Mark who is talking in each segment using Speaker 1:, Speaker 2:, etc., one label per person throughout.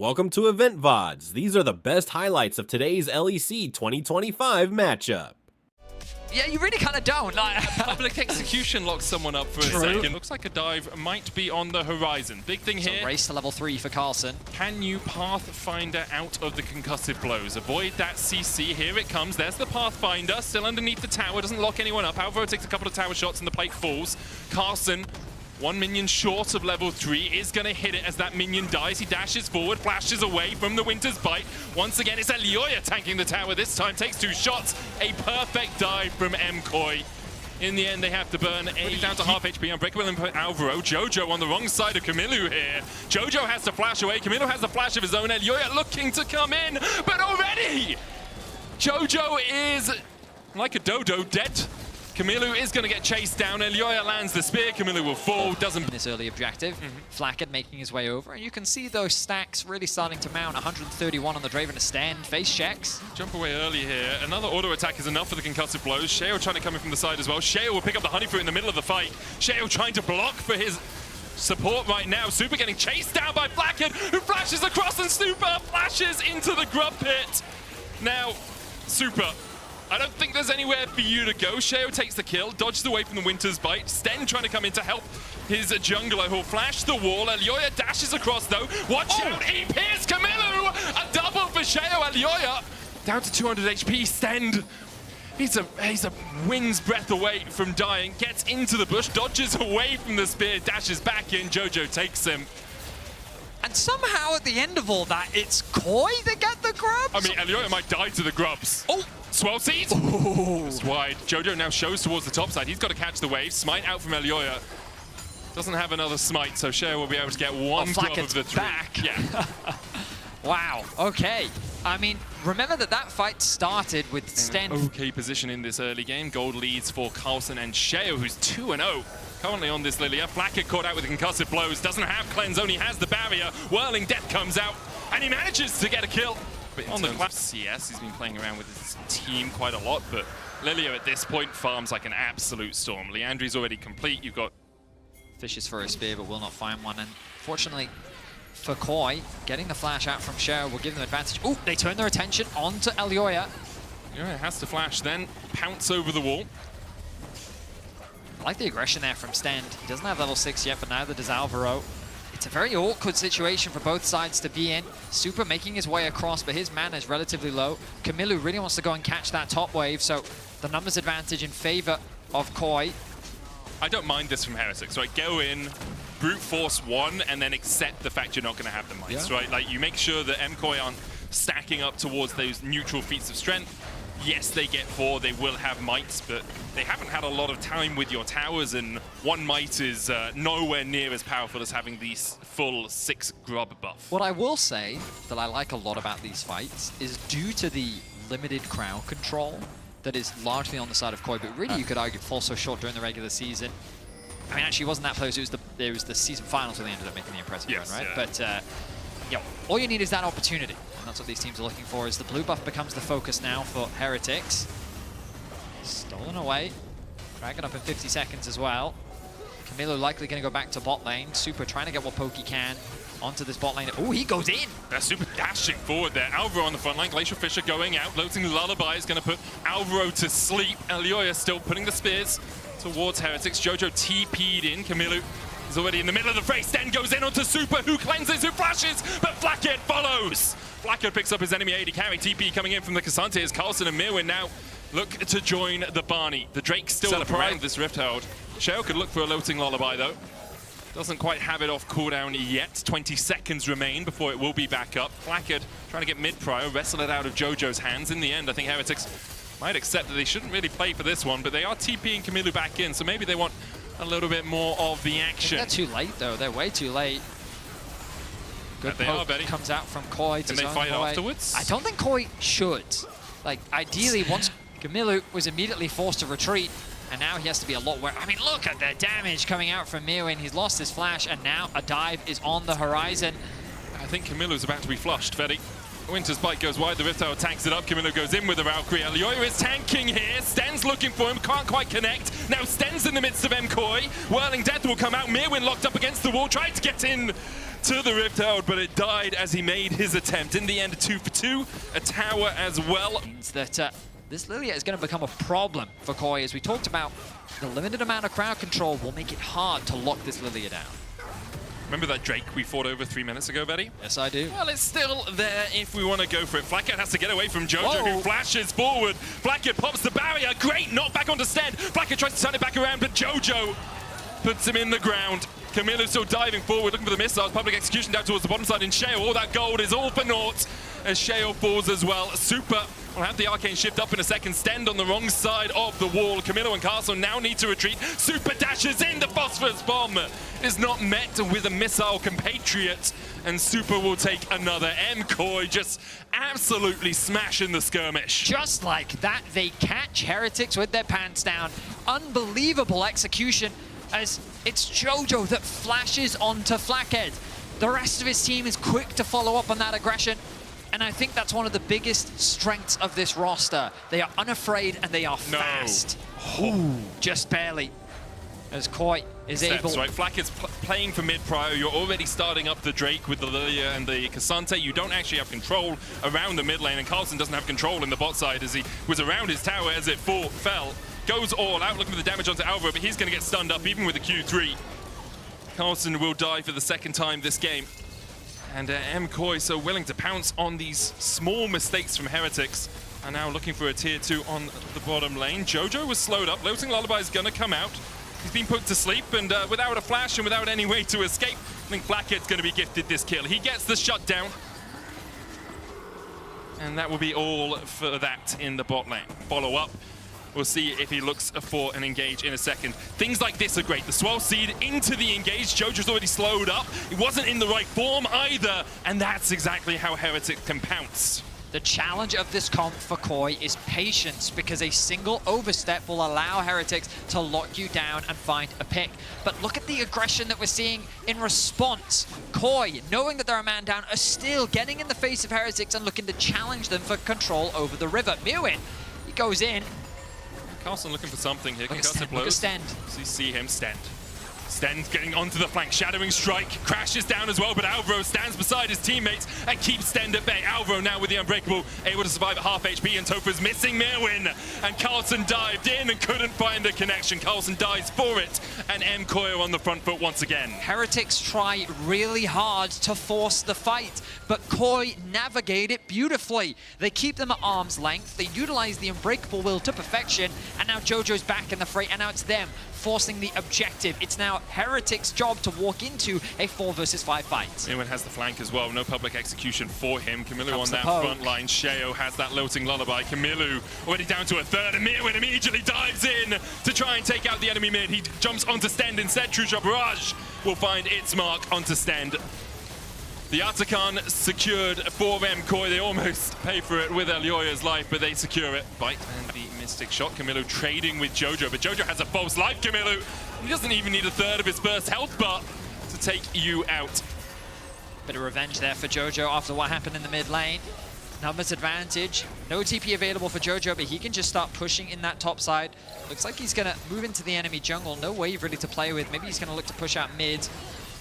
Speaker 1: Welcome to Loleventvods. These are the best highlights of today's LEC 2025 matchup.
Speaker 2: Yeah, you really kind of don't. Like,
Speaker 3: public execution locks someone up for a second. Looks like a dive might be on the horizon. Big thing here.
Speaker 2: Race to level 3 for Carlson.
Speaker 3: Can you Pathfinder out of the concussive blows? Avoid that CC. Here it comes. There's the Pathfinder. Still underneath the tower. Doesn't lock anyone up. Alvaro takes a couple of tower shots and the plate falls. Carlson, one minion short of level 3, is going to hit it as that minion dies. He dashes forward, flashes away from the Winter's Bite. Once again, it's Elioya tanking the tower. This time takes 2 shots. A perfect dive from MKOI. In the end, they have to burn down to half HP. Unbreakable and Alvaro. Jojo on the wrong side of Camilo here. Jojo has to flash away. Camilo has a flash of his own. Elioya looking to come in, but already Jojo is like a dodo, dead. Camilo is going to get chased down. Elioya lands the spear. Camilo will fall. Doesn't.
Speaker 2: This early objective. Flackett making his way over. And you can see those stacks really starting to mount. 131 on the Draven to stand. Face checks.
Speaker 3: Jump away early here. Another auto attack is enough for the concussive blows. Sheo trying to come in from the side as well. Sheo will pick up the honey fruit in the middle of the fight. Sheo trying to block for his support right now. Super getting chased down by Flackett, who flashes across, and Super flashes into the grub pit. Now, Super, I don't think there's anywhere for you to go. Sheo takes the kill, dodges away from the Winter's Bite. Sten trying to come in to help his jungler, who'll flash the wall. Elioya dashes across though. Watch out, he pierced Camilo! A double for Sheo. Elioya down to 200 HP. Sten, he's a wind's breath away from dying. Gets into the bush, dodges away from the spear, dashes back in. Jojo takes him.
Speaker 2: And somehow at the end of all that, it's Koi that get the grubs?
Speaker 3: I mean, Elioya might die to the grubs.
Speaker 2: Oh!
Speaker 3: Swell seed! It's wide. Jojo now shows towards the top side. He's got to catch the wave. Smite out from Elioya. Doesn't have another smite, so Sheo will be able to get one grub of the 3.
Speaker 2: Back.
Speaker 3: Yeah.
Speaker 2: Wow, okay. I mean, remember that fight started with Sten.
Speaker 3: Okay position in this early game. Gold leads for Carlson and Sheo, who's 2-0. Currently on this Lilia. Flackett caught out with the concussive blows. Doesn't have cleanse, only has the barrier. Whirling Death comes out, and he manages to get a kill. But on the class CS, he's been playing around with his team quite a lot, but Lilia at this point farms like an absolute storm. Leandri's already complete. You've got
Speaker 2: Fishes for a spear, but will not find one. And fortunately for Koi, getting the flash out from Sheo will give them advantage. Oh, they turn their attention onto Elioya.
Speaker 3: Yeah, has to flash, then pounce over the wall.
Speaker 2: I like the aggression there from Sten. He doesn't have level 6 yet, but neither does Alvaro. It's a very awkward situation for both sides to be in. Super making his way across, but his mana is relatively low. Camilo really wants to go and catch that top wave, so the numbers advantage in favor of Koi.
Speaker 3: I don't mind this from Heretics, right? Go in, brute force 1, and then accept the fact you're not going to have the mites, right? Like, you make sure that MKOI aren't stacking up towards those neutral feats of strength. Yes, they get 4, they will have mites, but they haven't had a lot of time with your towers, and 1 mite is nowhere near as powerful as having these full 6 grub buff.
Speaker 2: What I will say that I like a lot about these fights is due to the limited crowd control that is largely on the side of Koi, but really you could argue falls so short during the regular season. I mean, actually, it wasn't that close. It was the season finals where they ended up making the impressive run, right?
Speaker 3: Yeah.
Speaker 2: But all you need is that opportunity. And that's what these teams are looking for, is the blue buff becomes the focus now for Heretics. Stolen away. Dragon up in 50 seconds as well. Camilo likely going to go back to bot lane. Super trying to get what poke he can onto this bot lane. Oh, he goes in!
Speaker 3: They're Super dashing forward there. Alvaro on the front line. Glacial Fisher going out. Floating Lullaby is going to put Alvaro to sleep. Elioya still putting the spears towards Heretics. Jojo TP'd in. Camilo is already in the middle of the fray. Sten goes in onto Super, who cleanses, who flashes, but Flackett follows. Flackett picks up his enemy AD carry. TP coming in from the Cassante as Carlson and Mirwin now look to join the Barney. The Drake's still around this Rift Herald. Sheo could look for a Loating Lullaby though. Doesn't quite have it off cooldown yet. 20 seconds remain before it will be back up. Flackett trying to get mid-prio, wrestle it out of Jojo's hands. In the end, I think Heretics might accept that they shouldn't really play for this one, but they are TPing Camilo back in, so maybe they want a little bit more of the action.
Speaker 2: They're too late though. They're way too late. Good poke comes out from Koi to
Speaker 3: Can they fight afterwards?
Speaker 2: I don't think Koi should. Like, ideally, once Camilo was immediately forced to retreat, and now he has to be a lot worse. I mean, look at the damage coming out from Mirwin. He's lost his flash, and now a dive is on the horizon.
Speaker 3: I think Camilo's about to be flushed, Fetty. Winter's Bite goes wide, the Rift Tower tanks it up, Camilo goes in with the Valkyrie. Elioya is tanking here, Sten's looking for him, can't quite connect. Now Sten's in the midst of MKOI. Whirling Death will come out, Mirwin locked up against the wall, tried to get in to the Rift Herald, but it died as he made his attempt. In the end, 2 for 2, a tower as well.
Speaker 2: Means that this Lilia is going to become a problem for Koi. As we talked about, the limited amount of crowd control will make it hard to lock this Lilia down.
Speaker 3: Remember that Drake we fought over 3 minutes ago, Betty?
Speaker 2: Yes, I do.
Speaker 3: Well, it's still there if we want to go for it. Flacket has to get away from Jojo,
Speaker 2: Whoa.
Speaker 3: who flashes forward. Flacket pops the barrier. Great knockback onto Stead. Flacket tries to turn it back around, but Jojo puts him in the ground. Camilo still diving forward, looking for the missiles. Public execution down towards the bottom side in Sheo. All that gold is all for naught as Sheo falls as well. Super will have the arcane shift up in a second. Stend on the wrong side of the wall. Camilo and Castle now need to retreat. Super dashes in. The phosphorus bomb is not met with a missile compatriot. And Super will take another. MCoy just absolutely smashing the skirmish.
Speaker 2: Just like that, they catch Heretics with their pants down. Unbelievable execution as it's Jojo that flashes onto Flackhead. The rest of his team is quick to follow up on that aggression. And I think that's one of the biggest strengths of this roster. They are unafraid and they are fast. Ooh, just barely. As Koi is able...
Speaker 3: Right, Flacket's playing for mid prior. You're already starting up the Drake with the Lilia and the Cassante. You don't actually have control around the mid lane, and Carlson doesn't have control in the bot side as he was around his tower as it fell. Goes all out, looking for the damage onto Alvaro, but he's going to get stunned up even with the Q3. Carlson will die for the second time this game. And MCoy so willing to pounce on these small mistakes from Heretics. And now looking for a tier 2 on the bottom lane. Jojo was slowed up. Lilting Lullaby is going to come out. He's been put to sleep, and without a flash and without any way to escape, I think Blackhead's going to be gifted this kill. He gets the shutdown. And that will be all for that in the bot lane. Follow up. We'll see if he looks for an engage in a second. Things like this are great. The swell seed into the engage. Jojo's already slowed up. He wasn't in the right form either. And that's exactly how Heretic can pounce.
Speaker 2: The challenge of this comp for Koi is patience, because a single overstep will allow Heretics to lock you down and find a pick. But look at the aggression that we're seeing in response. Koi, knowing that they're a man down, are still getting in the face of Heretics and looking to challenge them for control over the river. Mirwin, he goes in.
Speaker 3: Carlson looking for something here.
Speaker 2: Look at Stend.
Speaker 3: So you see him Stend. Stend getting onto the flank. Shadowing Strike crashes down as well, but Alvaro stands beside his teammates and keeps Stend at bay. Alvaro now with the Unbreakable, able to survive at half HP, and Topher's missing Mirwin. And Carlson dived in and couldn't find a connection. Carlson dies for it, and MCoy on the front foot once again.
Speaker 2: Heretics try really hard to force the fight, but Koi navigate it beautifully. They keep them at arm's length, they utilize the Unbreakable Will to perfection, and now Jojo's back in the fray, and now it's them forcing the objective. It's now Heretics' job to walk into a 4 versus 5 fight.
Speaker 3: Mirwin has the flank as well. No public execution for him. Camilo on that front line. Sheo has that Lilting Lullaby. Camilo already down to a third, and Mirwin immediately dives in to try and take out the enemy mid. He jumps onto Stend instead. True Shot Barrage will find its mark onto Stend. The Atakan secured for MCoy. They almost pay for it with Elioya's life, but they secure it. Bite and the Mystic Shot. Camilo trading with Jojo, but Jojo has a false life, Camilo. He doesn't even need a third of his first health bar to take you out.
Speaker 2: Bit of revenge there for Jojo after what happened in the mid lane. Numbers advantage. No TP available for Jojo, but he can just start pushing in that top side. Looks like he's going to move into the enemy jungle. No wave really to play with. Maybe he's going to look to push out mid.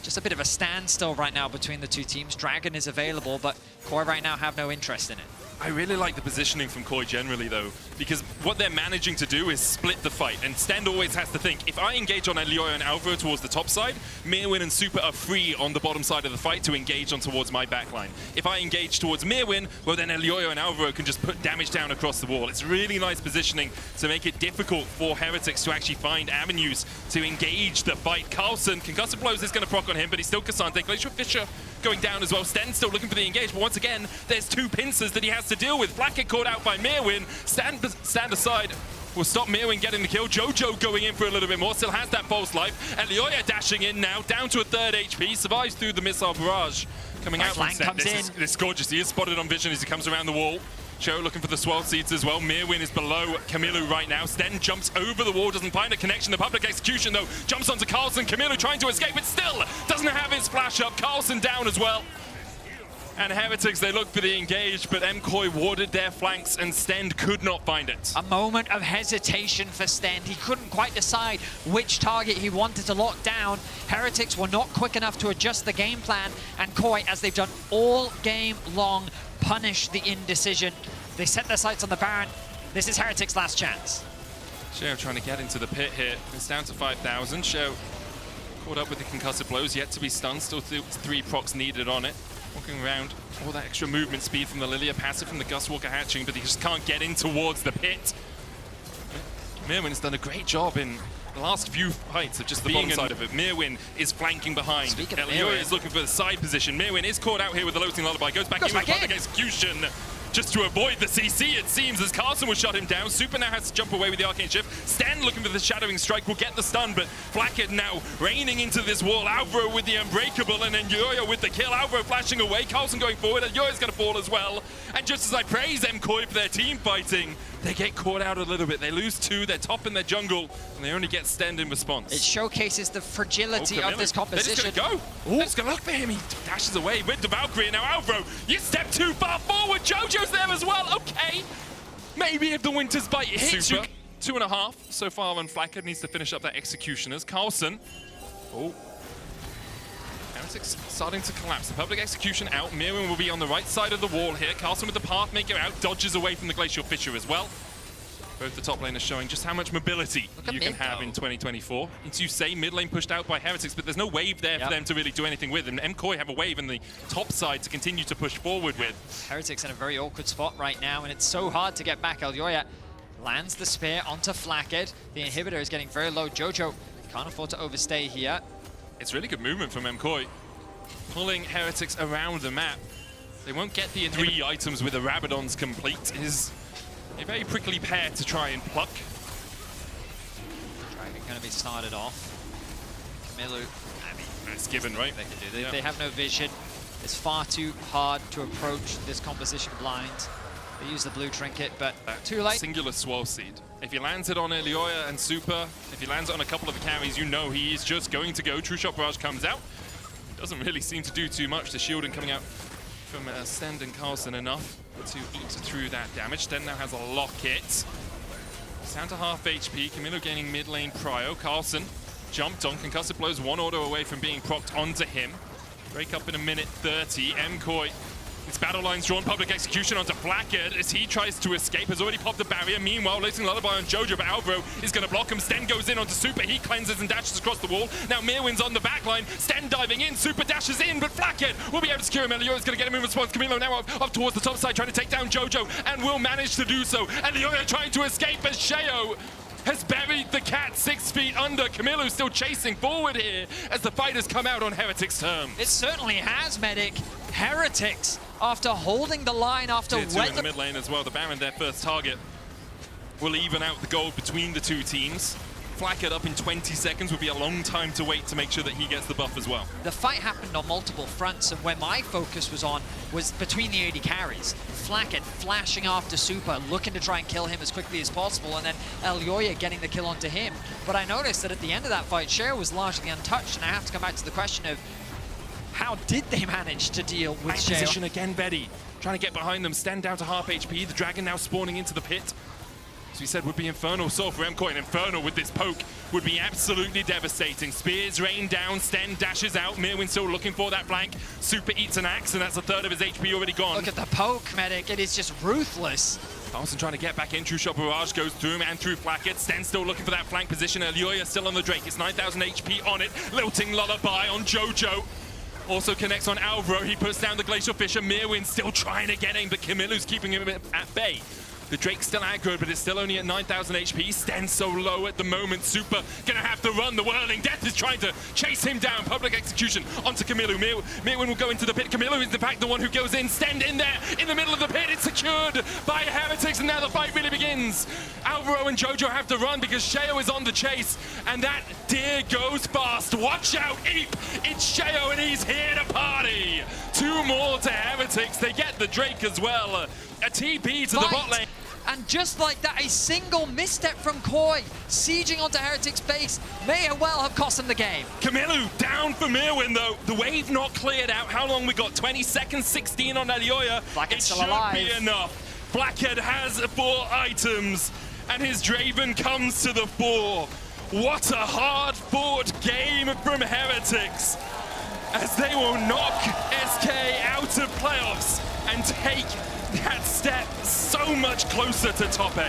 Speaker 2: Just a bit of a standstill right now between the two teams. Dragon is available, but Koi right now have no interest in it.
Speaker 3: I really like the positioning from Koi generally, though, because what they're managing to do is split the fight. And Stend always has to think, if I engage on Elioya and Alvaro towards the top side, Mirwin and Super are free on the bottom side of the fight to engage on towards my backline. If I engage towards Mirwin, well, then Elioya and Alvaro can just put damage down across the wall. It's really nice positioning to make it difficult for Heretics to actually find avenues to engage the fight. Carlson, Concussive Blows is going to proc on him, but he's still Cassante. Glacier Fisher going down as well. Sten still looking for the engage, but once again, there's two pincers that he has to deal with. Blackhead caught out by Mirwin. Stand aside will stop Mirwin getting the kill. Jojo going in for a little bit more, still has that false life. Elioya dashing in now, down to a third HP, survives through the missile barrage. Coming out from Sten. This is gorgeous. He is spotted on vision as he comes around the wall. Show looking for the swell seeds as well. Mirwin is below Camilo right now. Sten jumps over the wall, doesn't find a connection. The public execution, though, jumps onto Carlson. Camilo trying to escape, but still doesn't have his flash up. Carlson down as well. And Heretics, they looked for the engage, but MKOI warded their flanks and Stend could not find it.
Speaker 2: A moment of hesitation for Stend. He couldn't quite decide which target he wanted to lock down. Heretics were not quick enough to adjust the game plan, and KOI, as they've done all game long, punish the indecision. They set their sights on the Baron. This is Heretics' last chance.
Speaker 3: Sheo trying to get into the pit here. It's down to 5,000. Sheo caught up with the concussive blows, yet to be stunned. Still 3 procs needed on it. Walking around, all that extra movement speed from the Lilia, passive from the Gustwalker hatching, but he just can't get in towards the pit. Mirwin's done a great job in the last few fights of just being side of it. Mirwin is flanking behind. Elioya is looking for the side position. Mirwin is caught out here with the loading lullaby. Goes back in with public execution. Just to avoid the CC, it seems, as Carson will shut him down. Super now has to jump away with the Arcane Shift. Stan looking for the Shadowing Strike will get the stun, but Flackett now raining into this wall. Alvaro with the Unbreakable, and then Yoyo with the kill. Alvaro flashing away. Carson going forward, and Yoyo's going to fall as well. And just as I praise MKOI for their team fighting, they get caught out a little bit. They lose 2, they're top in their jungle, and they only get Stend in response.
Speaker 2: It showcases the fragility of this composition.
Speaker 3: They're just going to go. They're just going to look for him. He dashes away with the Valkyrie. Now Alvaro, you step too far forward. Jojo's there as well. Okay. Maybe if the Winter's Bite hits you. 2.5 so far on Flacker. Needs to finish up that Executioners. Carlson. Oh. Heretics starting to collapse. The public execution out. Mirwin will be on the right side of the wall here. Carlson with the Pathmaker out. Dodges away from the Glacial Fissure as well. Both the top laners showing just how much mobility you can have in 2024. As you say, mid lane pushed out by Heretics, but there's no wave there for them to really do anything with. And MKOI have a wave in the top side to continue to push forward with.
Speaker 2: Heretics in a very awkward spot right now, and it's so hard to get back. Elioya lands the spear onto Flackett. The inhibitor is getting very low. Jojo can't afford to overstay here.
Speaker 3: It's really good movement from MKOI. Pulling Heretics around the map. They won't get the 3 items with the Rabadons complete. Is a very prickly pair to try and pluck.
Speaker 2: Dragon going to be started off. Camilo, I mean,
Speaker 3: it's given, right?
Speaker 2: They can do. They have no vision. It's far too hard to approach this composition blind. They use the blue trinket, but too late.
Speaker 3: Singular Swell Seed. If he lands it on Elioya and Super, if he lands it on a couple of the carries, you know he is just going to go. True Shot Barrage comes out. Doesn't really seem to do too much. The shielding coming out from Stend and Carlson enough to eat through that damage. Stend now has a locket. It's down to half HP. Camilo gaining mid lane prio. Carlson jumped on. Concussive blows 1 auto away from being procced onto him. Break up in a minute 30. MKOI. It's battle lines drawn, public execution onto Flackett as he tries to escape. Has already popped the barrier. Meanwhile, lacing lullaby on Jojo, but Alvaro is going to block him. Sten goes in onto Super. He cleanses and dashes across the wall. Now Mirwin's on the back line. Sten diving in. Super dashes in, but Flackett will be able to secure him. Elioya's going to get him in response. Camilo now up towards the top side, trying to take down Jojo, and will manage to do so. Elioya trying to escape as Sheo has buried the cat 6 feet under. Camilo still chasing forward here as the fighters come out on Heretics' terms.
Speaker 2: It certainly has, Medic. Heretics, after holding the line, after
Speaker 3: in the mid lane as well. The Baron, their first target, will even out the gold between the 2 teams. Flackett up in 20 seconds would be a long time to wait to make sure that he gets the buff as well.
Speaker 2: The fight happened on multiple fronts, and where my focus was on was between the AD carries. Flackett flashing after Super, looking to try and kill him as quickly as possible, and then Elioya getting the kill onto him. But I noticed that at the end of that fight, Sheo was largely untouched, and I have to come back to the question of how did they manage to deal with Sheo?
Speaker 3: Position again, Betty. Trying to get behind them, stand down to half HP. The Dragon now spawning into the pit. As we said, would be Infernal Soul for MKOI, and Infernal with this poke would be absolutely devastating. Spears rain down, Sten dashes out, Mirwin still looking for that flank. Super eats an axe, and that's a third of his HP already gone.
Speaker 2: Look at the poke, Medic. It is just ruthless.
Speaker 3: Carlson trying to get back in. True Shot Barrage goes through him and through Flackett. Sten still looking for that flank position. Elioya still on the Drake. It's 9,000 HP on it. Lilting Lullaby on Jojo. Also connects on Alvaro. He puts down the Glacial Fissure. Mirwin still trying to get him, but Camilo's keeping him at bay. The Drake's still aggroed, but it's still only at 9,000 HP. Sten's so low at the moment. Super gonna have to run. The Whirling Death is trying to chase him down. Public execution onto Camilo. Mirwin will go into the pit. Camilo is in fact the one who goes in. Sten in there, in the middle of the pit. It's secured by Heretics, and now the fight really begins. Alvaro and Jojo have to run because Sheo is on the chase, and that deer goes fast. Watch out, Eep! It's Sheo, and he's here to party. 2 more to Heretics. They get the Drake as well. A TP to the bot lane.
Speaker 2: And just like that, a single misstep from Koi, sieging onto Heretics' base, may well have cost him the game.
Speaker 3: Kamilu down for Mirwin though. The wave not cleared out. How long we got? 20 seconds, 16 on Elioya.
Speaker 2: Blackhead's
Speaker 3: It
Speaker 2: still
Speaker 3: should
Speaker 2: alive.
Speaker 3: be enough. Blackhead has 4 items, and his Draven comes to the fore. What a hard-fought game from Heretics, as they will knock SK out of playoffs and take that step so much closer to top 8.